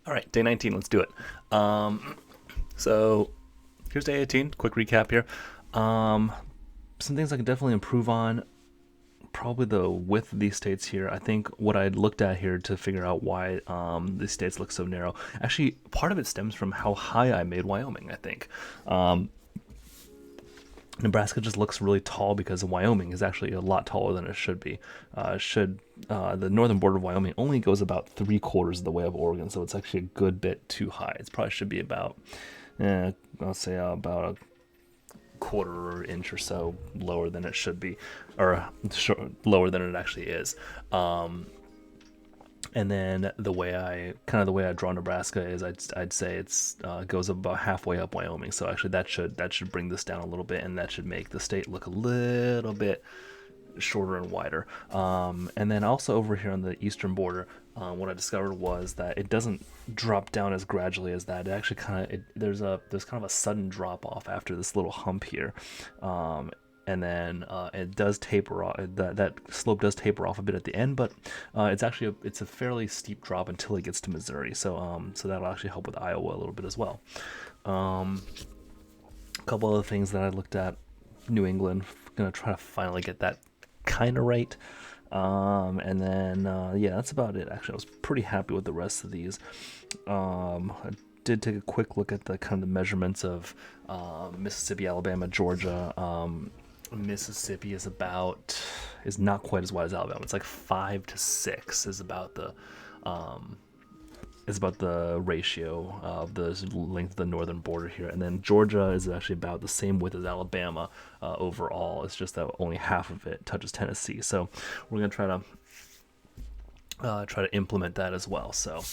All right, day 19. Let's do it. So here's day 18. Quick recap here. Um, some things I can definitely improve on. Probably the width of these states here. I think what I looked at here to figure out why these states look so narrow. Actually, part of it stems from how high I made Wyoming. I think Nebraska just looks really tall because Wyoming is actually a lot taller than it should be. Should The northern border of Wyoming only goes about 3/4 of the way of Oregon, so it's actually a good bit too high. It probably should be about, I'll say about a quarter inch or so lower than it should be, or lower than it actually is. And then the way I draw Nebraska is I'd say it's goes about halfway up Wyoming. So actually that should bring this down a little bit, and that should make the state look a little bit shorter and wider. And then also over here on the eastern border, what I discovered was that it doesn't drop down as gradually as that. It actually there's kind of a sudden drop off after this little hump here. And then it does taper off. That slope does taper off a bit at the end, but it's a fairly steep drop until it gets to Missouri. So that'll actually help with Iowa a little bit as well. A couple other things that I looked at: New England, gonna try to finally get that kind of right. And then yeah, that's about it. Actually, I was pretty happy with the rest of these. I did take a quick look at the kind of the measurements of Mississippi, Alabama, Georgia. Mississippi is not quite as wide as Alabama. It's like 5 to 6 is about the ratio of the length of the northern border here, and then Georgia is actually about the same width as Alabama overall. It's just that only half of it touches Tennessee. So we're gonna try to implement that as well. So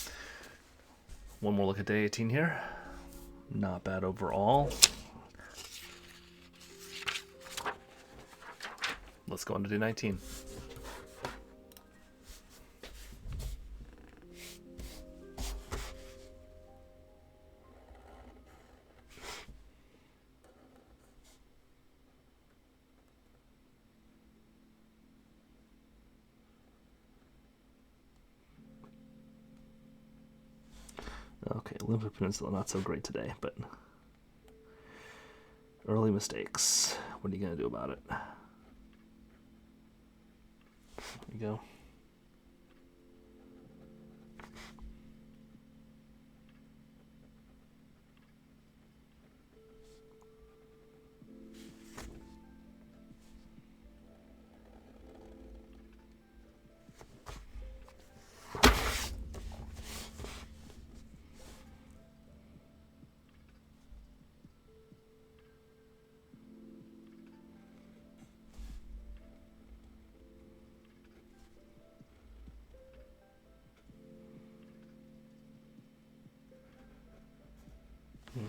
one more look at day 18 here. Not bad overall. Let's go on to day 19. Okay, Olympic Peninsula, not so great today, but early mistakes. What are you going to do about it? There you go.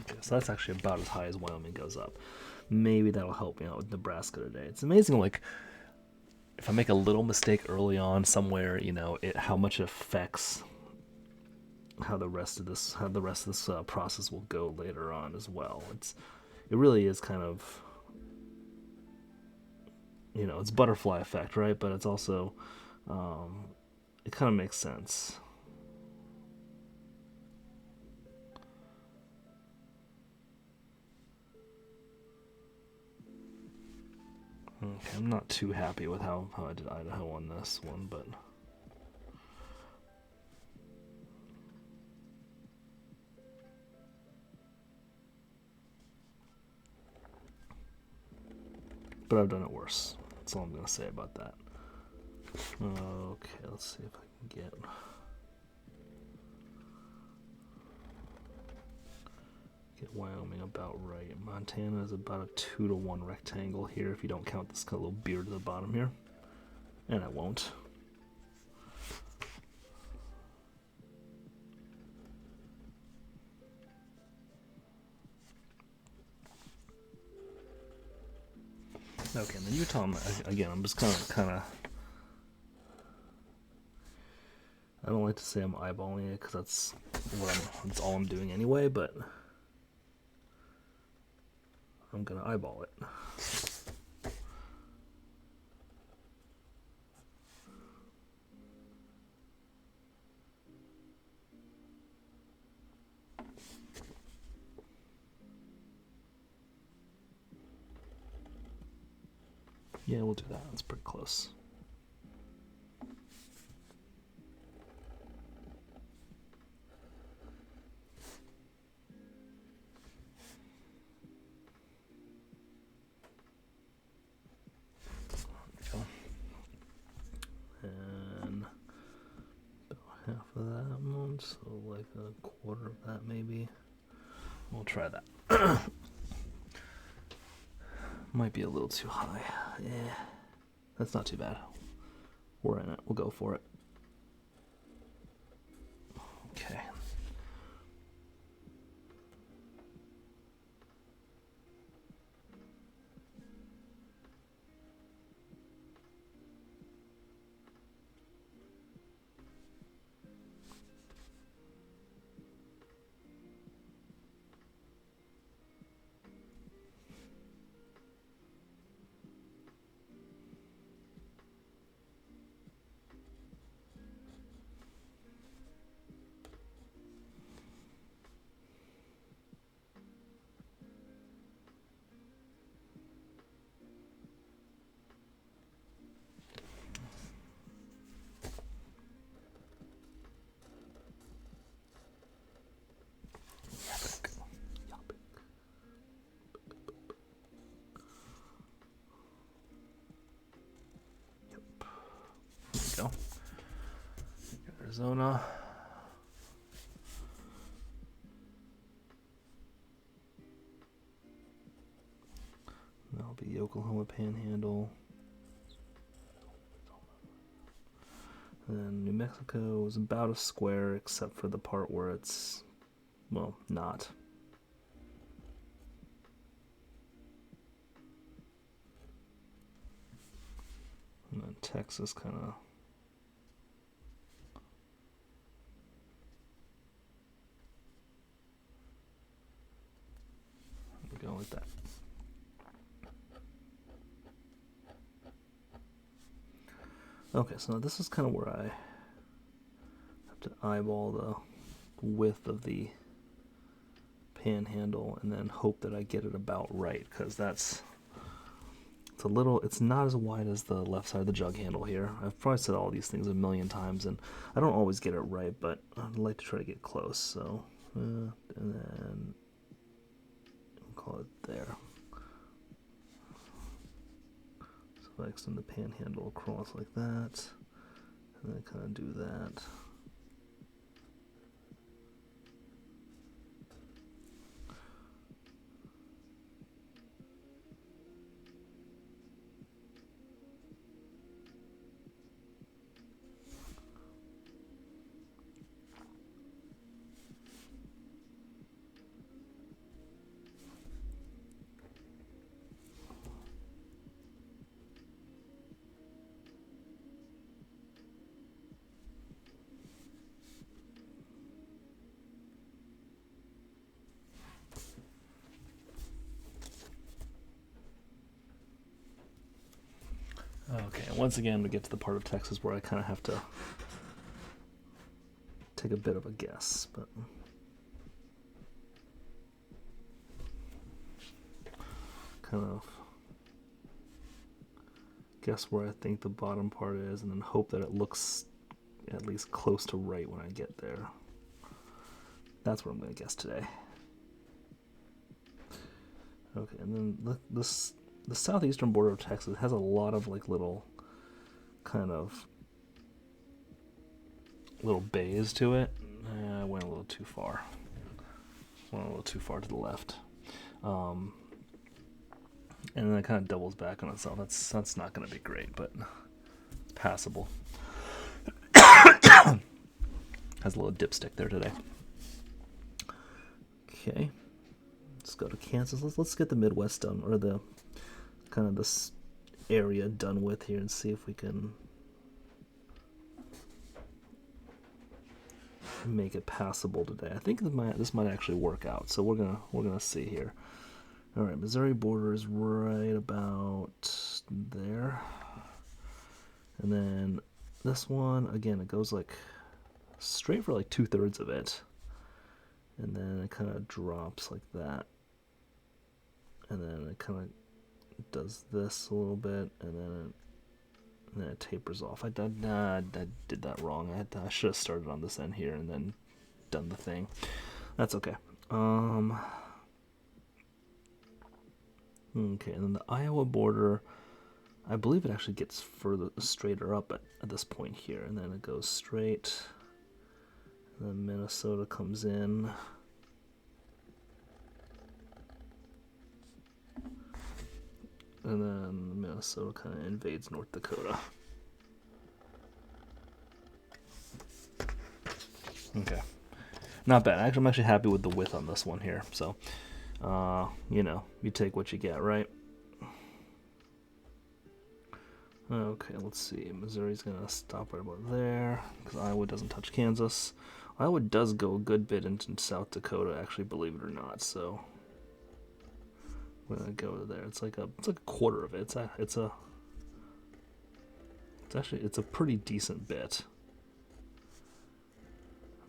Okay, so that's actually about as high as Wyoming goes up. Maybe that'll help me out with Nebraska today. It's amazing, like, if I make a little mistake early on somewhere, how much it affects how the rest of this process will go later on as well. It really is kind of, it's butterfly effect, right? But it's also, it kind of makes sense. Okay, I'm not too happy with how I did Idaho on this one, but I've done it worse. That's all I'm gonna say about that. Okay, let's see if I can get Wyoming about right. Montana is about a 2-to-1 rectangle here if you don't count this little beard at the bottom here, and I won't. Okay, and then Utah, again, I'm just kind of. I don't like to say I'm eyeballing it because that's all I'm doing anyway, but I'm gonna eyeball it. Yeah, we'll do that. That's pretty close. And about half of that one, so like a quarter of that maybe. We'll try that. Might be a little too high. Yeah, that's not too bad. We're in it. We'll go for it. Okay. Go. Arizona. That'll be Oklahoma Panhandle. And then New Mexico is about a square except for the part where it's, well, not. And then Texas kind of. Go with that. Okay, so this is kind of where I have to eyeball the width of the panhandle and then hope that I get it about right, because it's not as wide as the left side of the jug handle here. I've probably said all these things a million times and I don't always get it right, but I'd like to try to get close. So and then call it there. So I extend the panhandle across like that, and then kind of do that. Okay, and once again we get to the part of Texas where I kind of have to take a bit of a guess, but kind of guess where I think the bottom part is and then hope that it looks at least close to right when I get there. That's what I'm going to guess today. Okay, and then the southeastern border of Texas has a lot of like little kind of little bays to it. I went a little too far. Went a little too far to the left. And then it kind of doubles back on itself. That's not going to be great, but it's passable. Has a little dipstick there today. Okay, let's go to Kansas. Let's get the Midwest done, or the kind of this area done with here, and see if we can make it passable today. I think this might actually work out. So we're gonna see here. All right, Missouri border is right about there, and then this one again, it goes like straight for like 2/3 of it, and then it kind of drops like that, and then it kind of does this a little bit, and then it tapers off. I did that wrong. I should have started on this end here and then done the thing. That's okay. Okay, and then the Iowa border, I believe it actually gets further straighter up at this point here, and then it goes straight. And then Minnesota comes in. And then Minnesota kind of invades North Dakota. Okay. Not bad. I'm actually happy with the width on this one here. So, you know, you take what you get, right? Okay, let's see. Missouri's going to stop right about there because Iowa doesn't touch Kansas. Iowa does go a good bit into South Dakota, actually, believe it or not. So we're gonna go to there. It's like a quarter of it. It's a pretty decent bit.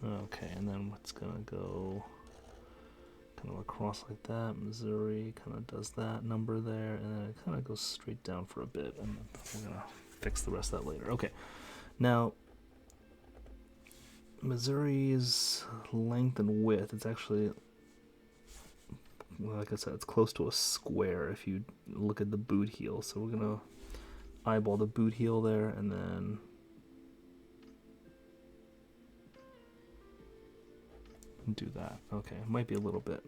Okay, and then it's gonna go kind of across like that. Missouri kind of does that number there, and then it kind of goes straight down for a bit, and we're gonna fix the rest of that later. Okay, now Missouri's length and width, it's actually, like I said, it's close to a square if you look at the boot heel. So we're gonna eyeball the boot heel there, and then do that. Okay, it might be a little bit.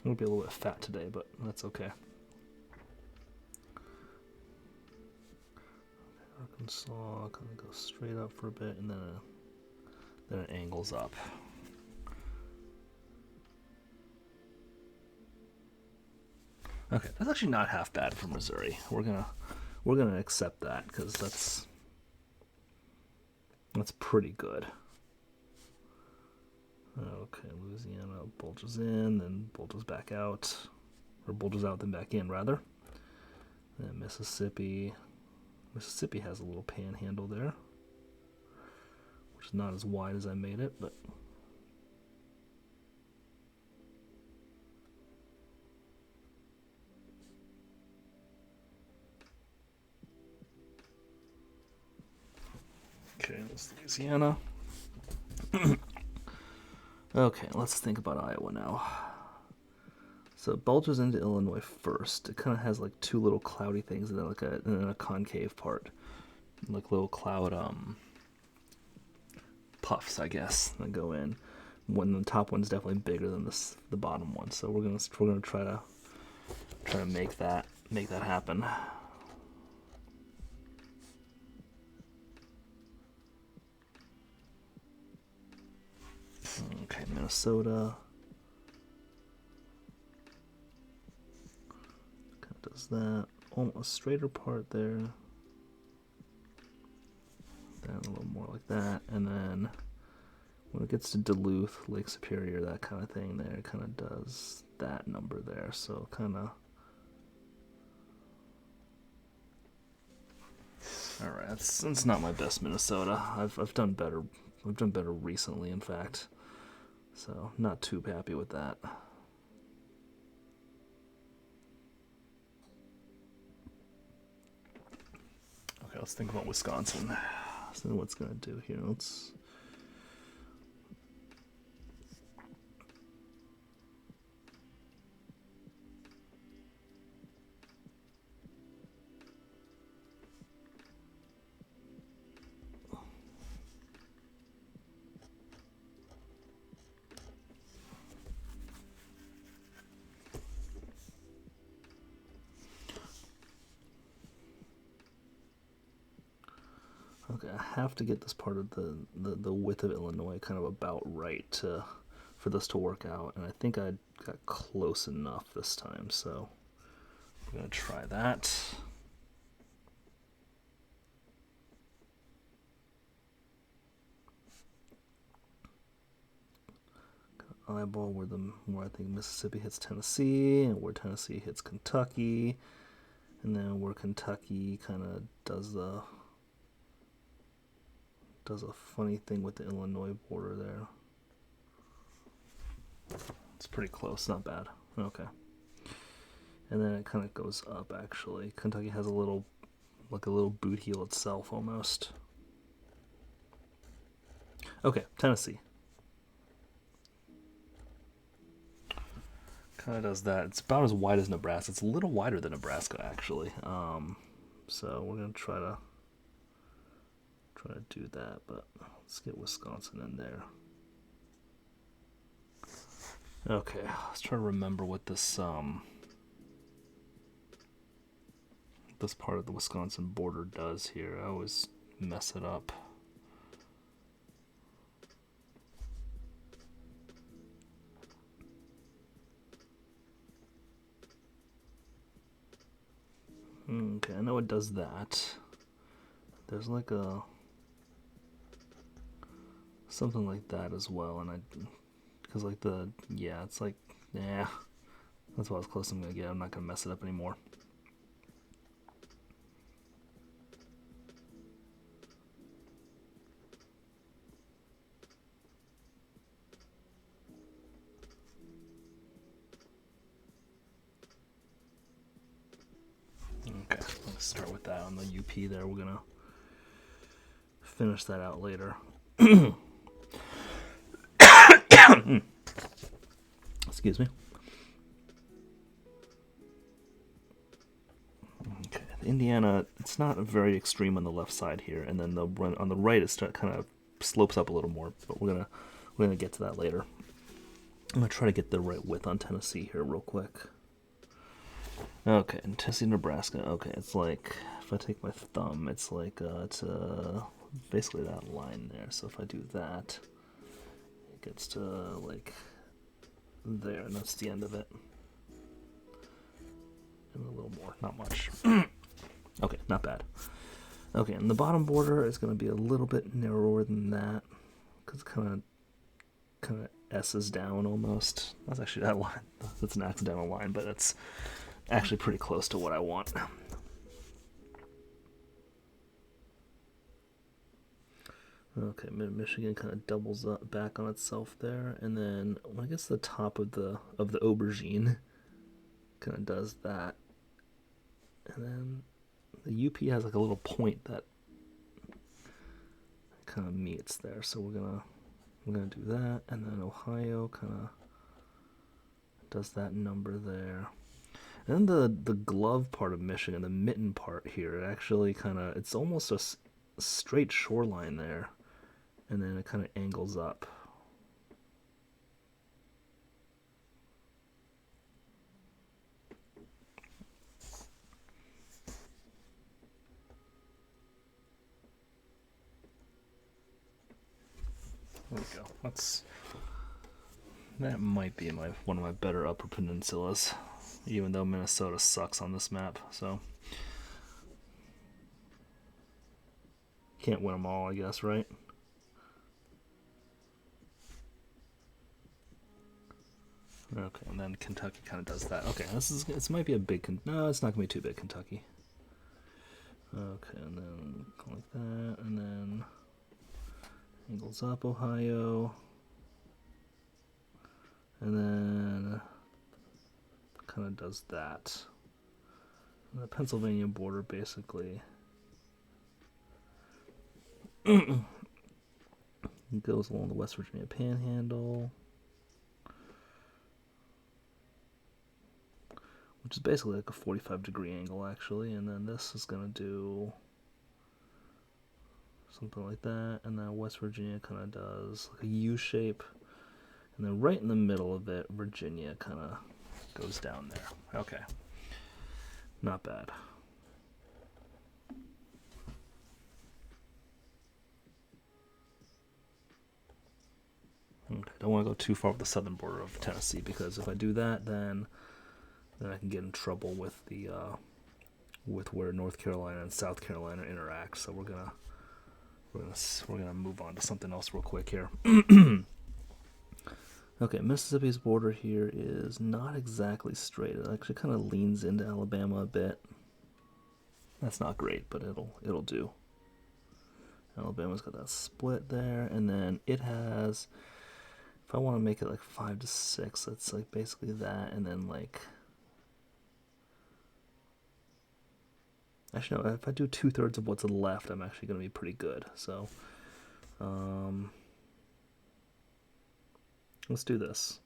It'll be a little bit fat today, but that's okay. Arkansas kind of goes straight up for a bit, and then it angles up. Okay, that's actually not half bad for Missouri. We're gonna accept that because that's pretty good. Okay, Louisiana bulges in, then bulges back out, or bulges out then back in rather. Then Mississippi has a little panhandle there, which is not as wide as I made it, but okay, that's Louisiana. Okay, let's think about Iowa now. So it bulges into Illinois first. It kind of has like two little cloudy things and then a concave part, like little cloud puffs, I guess, that go in. When the top one's definitely bigger than the bottom one. So we're gonna try to make that happen. Okay, Minnesota. Kind of does that. Almost straighter part there. Then a little more like that. And then when it gets to Duluth, Lake Superior, that kind of thing there, it kind of does that number there. So kind of. Alright, that's not my best Minnesota. I've done better. I've done better recently, in fact. So, not too happy with that. Okay, let's think about Wisconsin. So, what's going to do here? Let's. Okay, I have to get this part of the width of Illinois kind of about right for this to work out, and I think I got close enough this time, so I'm going to try that. Eyeball where I think Mississippi hits Tennessee, and where Tennessee hits Kentucky, and then where Kentucky kind of does does a funny thing with the Illinois border there. It's pretty close, not bad. Okay. And then it kind of goes up, actually. Kentucky has a little, like a little boot heel itself, almost. Okay, Tennessee. Kind of does that. It's about as wide as Nebraska. It's a little wider than Nebraska, actually. So we're gonna try to do that, but let's get Wisconsin in there. Okay, let's try to remember what this this part of the Wisconsin border does here. I always mess it up. Okay, I know it does that. There's like a something like that as well, and because like it's like, yeah, that's about as close as I'm gonna get. I'm not gonna mess it up anymore. Okay, let's start with that on the UP there. We're gonna finish that out later. Excuse me. Okay, Indiana, it's not very extreme on the left side here, and then the run on the right it kind of slopes up a little more, but we're gonna get to that later. I'm gonna try to get the right width on Tennessee here real quick. Okay, and Tennessee, Nebraska. Okay, it's like if I take my thumb, it's like it's basically that line there. So if I do that, it gets to like there, and that's the end of it. And a little more, not much. Okay, not bad. Okay, and the bottom border is going to be a little bit narrower than that, because it kind of S's down almost. That's actually that line. That's an accidental line, but it's actually pretty close to what I want. Okay, Michigan kind of doubles up back on itself there, and then I guess the top of the aubergine kind of does that, and then the UP has like a little point that kind of meets there, so we're gonna do that, and then Ohio kind of does that number there. And then the glove part of Michigan, the mitten part here, it actually kind of, it's almost a straight shoreline there, and then it kind of angles up. There we go. That might be one of my better upper peninsulas, even though Minnesota sucks on this map, so can't win them all, I guess, right? Okay, and then Kentucky kind of does that. Okay, this might be a big. No, it's not gonna be too big, Kentucky. Okay, and then like that, and then angles up Ohio, and then kind of does that. And the Pennsylvania border basically goes along the West Virginia Panhandle, which is basically like a 45-degree angle, actually, and then this is going to do something like that, and then West Virginia kind of does like a U shape, and then right in the middle of it, Virginia kind of goes down there. Okay. Not bad. Okay, don't want to go too far with the southern border of Tennessee, because if I do that, then I can get in trouble with the with where North Carolina and South Carolina interact. So we're gonna move on to something else real quick here. Okay, Mississippi's border here is not exactly straight. It actually kind of leans into Alabama a bit. That's not great, but it'll do. Alabama's got that split there, and then it has, if I want to make it like 5 to 6, that's like basically that, and then like, actually no, if I do 2/3 of what's left, I'm actually going to be pretty good. So let's do this.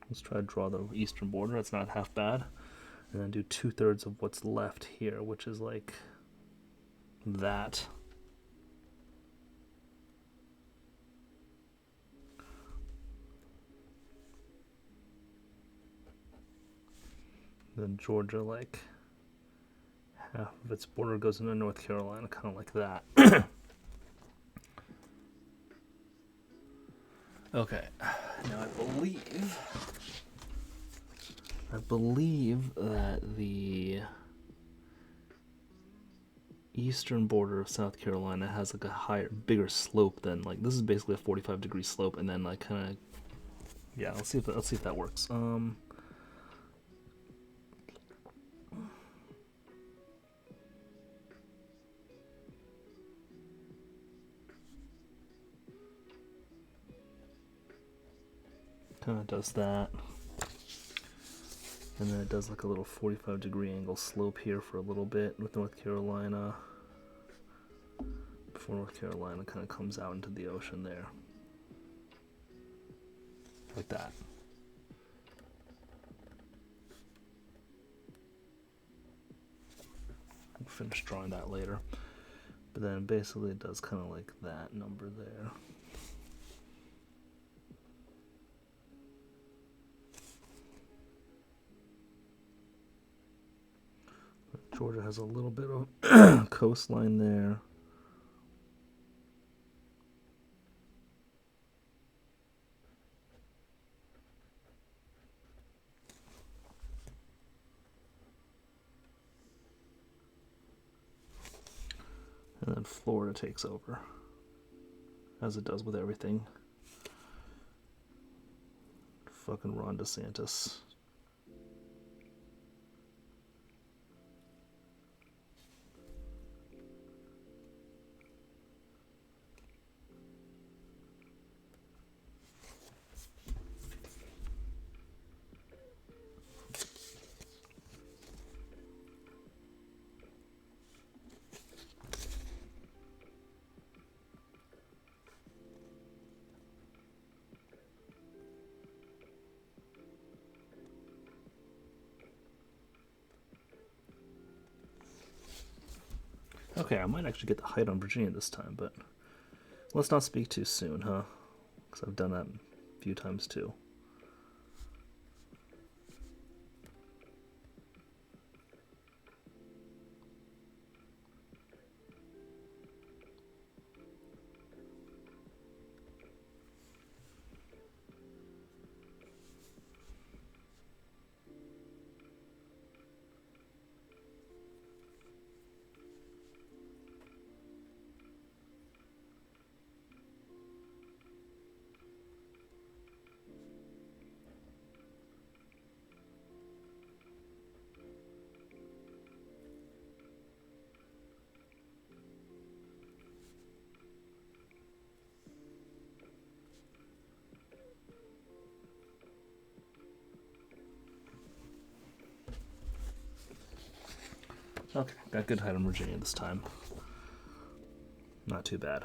Let's try to draw the eastern border. It's not half bad. And then do 2/3 of what's left here, which is like that. Then Georgia, like half of its border goes into North Carolina, kind of like that. Okay, now I believe that the eastern border of South Carolina has like a bigger slope than, like, this is basically a 45-degree slope, and then like kind of, yeah. Let's see if that works. Kind of does that. And then it does like a little 45-degree angle slope here for a little bit with North Carolina, before North Carolina kind of comes out into the ocean there. Like that. I'll finish drawing that later. But then basically it does kind of like that number there. Georgia has a little bit of coastline there. And then Florida takes over, as it does with everything. Fucking Ron DeSantis. Okay, I might actually get the height on Virginia this time, but let's not speak too soon, huh? Because I've done that a few times too. Okay, got good height on Virginia this time. Not too bad.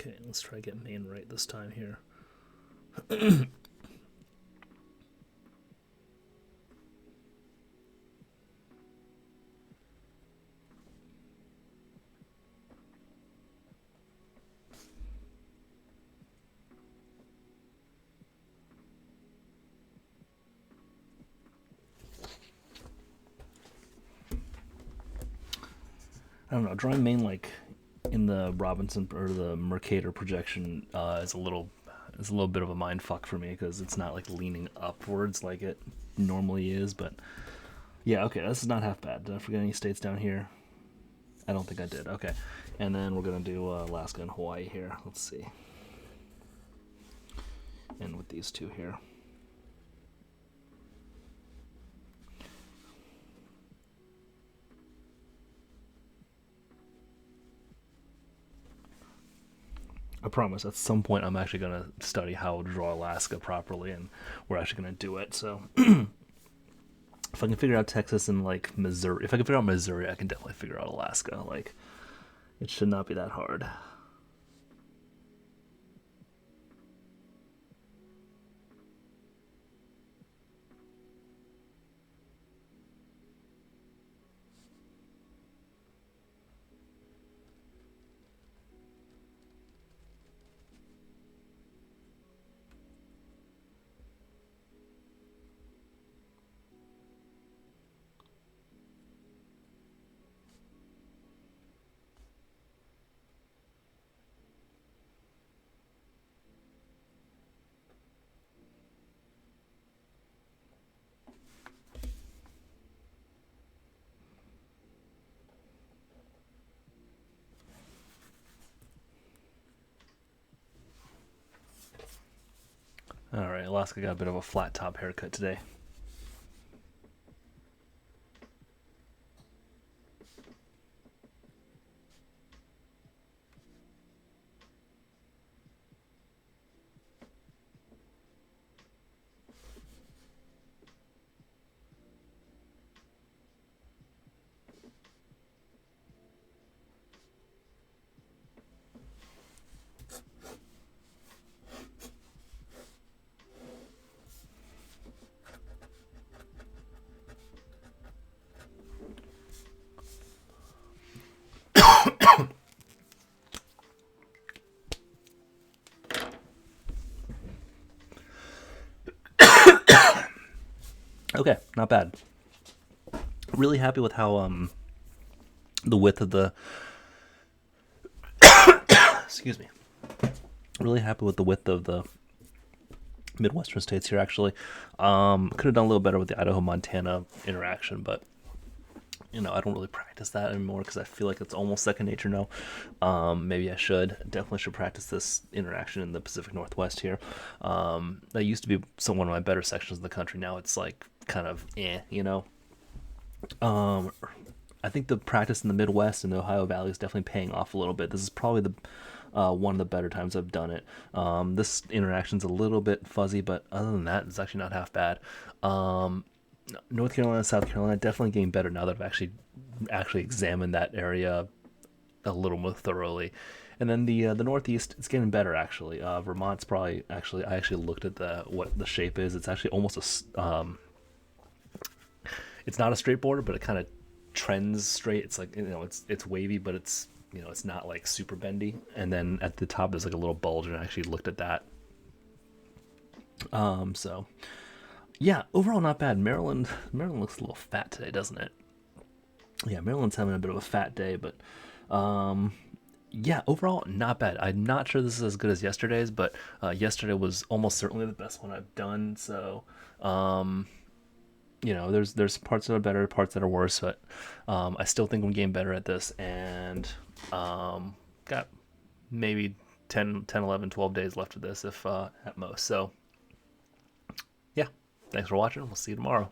Okay, let's try to get Maine right this time here. I don't know. Drawing Maine like in the Robinson or the Mercator projection is a little bit of a mind fuck for me because it's not like leaning upwards like it normally is. But yeah, okay, this is not half bad. Did I forget any states down here? I don't think I did. Okay, and then we're gonna do Alaska and Hawaii here. Let's see, and with these two here. I promise at some point I'm actually going to study how to draw Alaska properly, and we're actually going to do it. So if I can figure out Texas and like Missouri, if I can figure out Missouri, I can definitely figure out Alaska. Like, it should not be that hard. All right, Alaska got a bit of a flat top haircut today. Okay, not bad. Really happy with how the width of the excuse me. Really happy with the width of the Midwestern states here. Actually, could have done a little better with the Idaho Montana interaction, but I don't really practice that anymore because I feel like it's almost second nature now. Maybe I should. Definitely should practice this interaction in the Pacific Northwest here. That used to be one of my better sections of the country. Now it's like kind of I think the practice in the Midwest and the Ohio Valley is definitely paying off a little bit. This is probably the one of the better times I've done it. This interaction's a little bit fuzzy, but other than that, it's actually not half bad. North Carolina, South Carolina, definitely getting better now that I've actually examined that area a little more thoroughly. And then the Northeast, it's getting better actually. Vermont's probably I actually looked at the what the shape is. It's actually almost it's not a straight border, but it kind of trends straight. It's like it's wavy, but it's not like super bendy. And then at the top there's like a little bulge, and I actually looked at that. So yeah, overall not bad. Maryland looks a little fat today, doesn't it? Yeah, Maryland's having a bit of a fat day, but yeah, overall not bad. I'm not sure this is as good as yesterday's, but yesterday was almost certainly the best one I've done. So there's parts that are better, parts that are worse, but I still think I'm getting better at this, and got maybe 10, 11, 12 days left of this, if at most. So yeah, thanks for watching. We'll see you tomorrow.